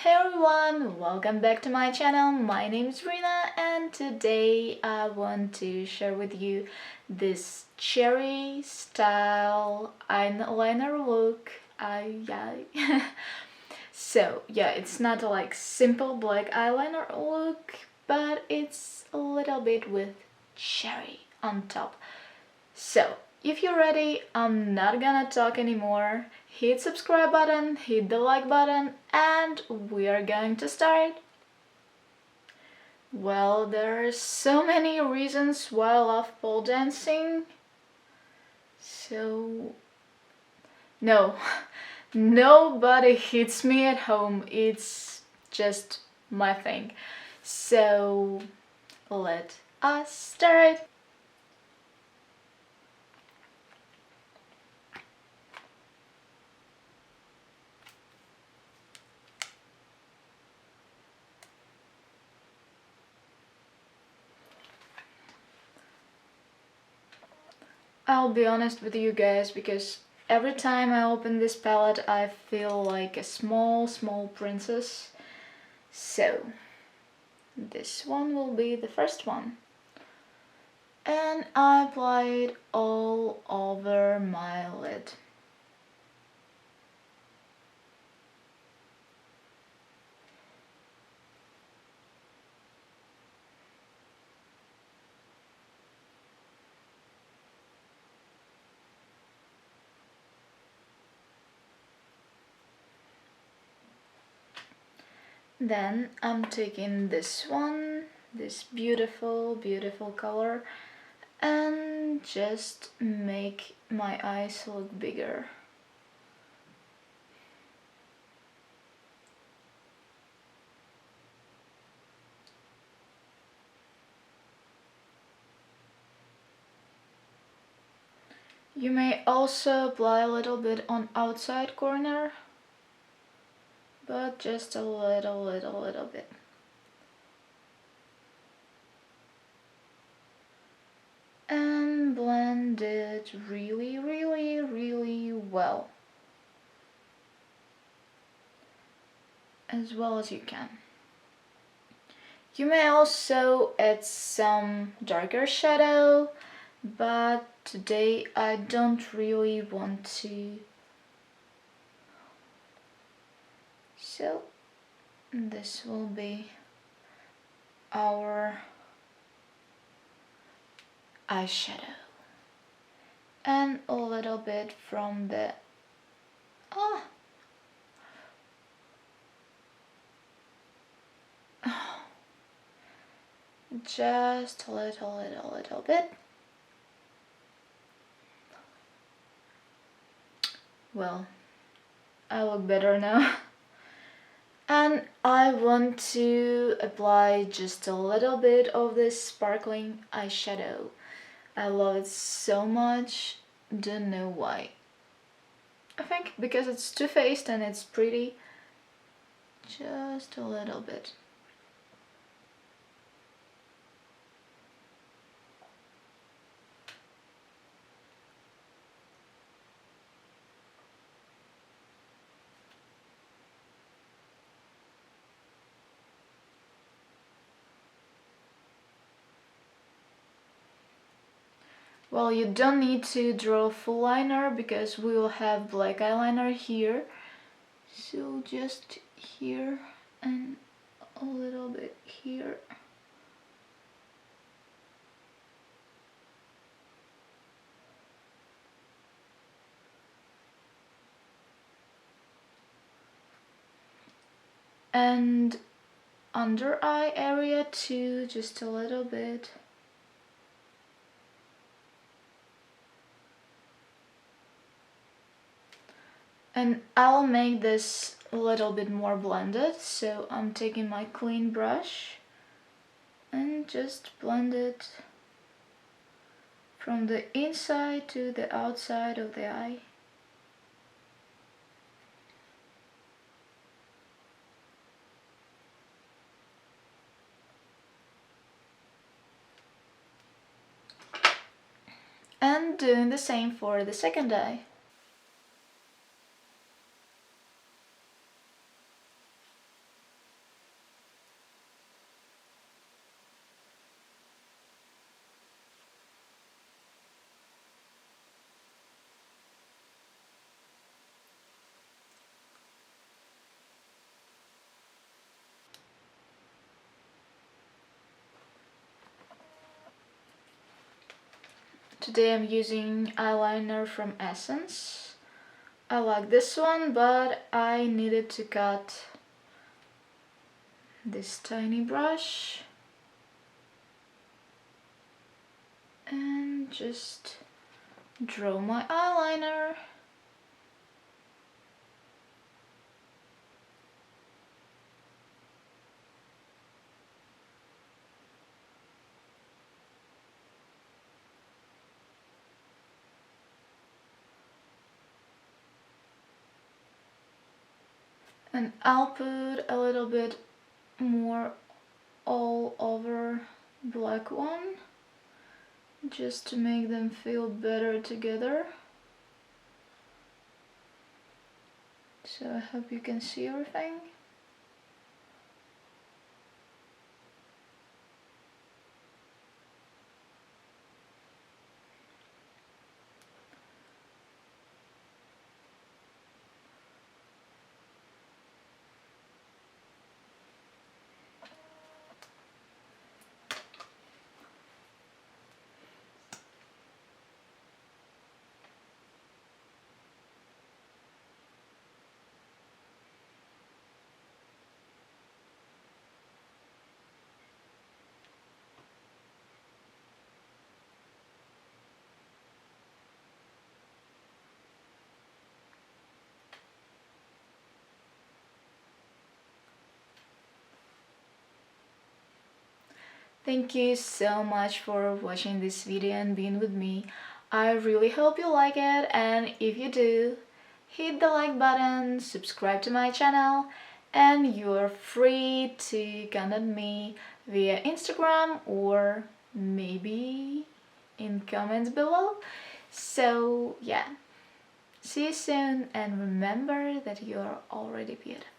Hey everyone, welcome back to my channel. My name is Rina and today I want to share with you this cherry style eyeliner look. So yeah, it's not a like simple black eyeliner look, but it's a little bit with cherry on top. So, if you're ready, I'm not gonna talk anymore. Hit subscribe button, hit the like button, and we are going to start. Well, there are so many reasons why I love pole dancing. So, no, nobody hits me at home. It's just my thing. So, let us start. I'll be honest with you guys because every time I open this palette I feel like a small princess. So this one will be the first one. And I apply it all over my lid. Then I'm taking this one, this beautiful color, and just make my eyes look bigger. You may also apply a little bit on outside corner, but just a little bit. And blend it really well. As well as you can. You may also add some darker shadow, but today I don't really want to. So this will be our eyeshadow. And a little bit from the just a little bit. Well, I look better now. And I want to apply just a little bit of this sparkling eyeshadow. I love it so much, don't know why. I think because it's Too Faced and it's pretty. Just a little bit. Well, you don't need to draw full liner because we will have black eyeliner here. So just here and a little bit here. And under eye area too, just a little bit. And I'll make this a little bit more blended, so I'm taking my clean brush and just blend it from the inside to the outside of the eye. And doing the same for the second eye. Today I'm using eyeliner from Essence. I like this one, but I needed to cut this tiny brush and just draw my eyeliner. And I'll put a little bit more all over black one, just to make them feel better together. So I hope you can see everything. Thank you so much for watching this video and being with me. I really hope you like it, and if you do, hit the like button, subscribe to my channel, and you're free to contact me via Instagram or maybe in comments below. So yeah, see you soon, and remember that you're already beautiful.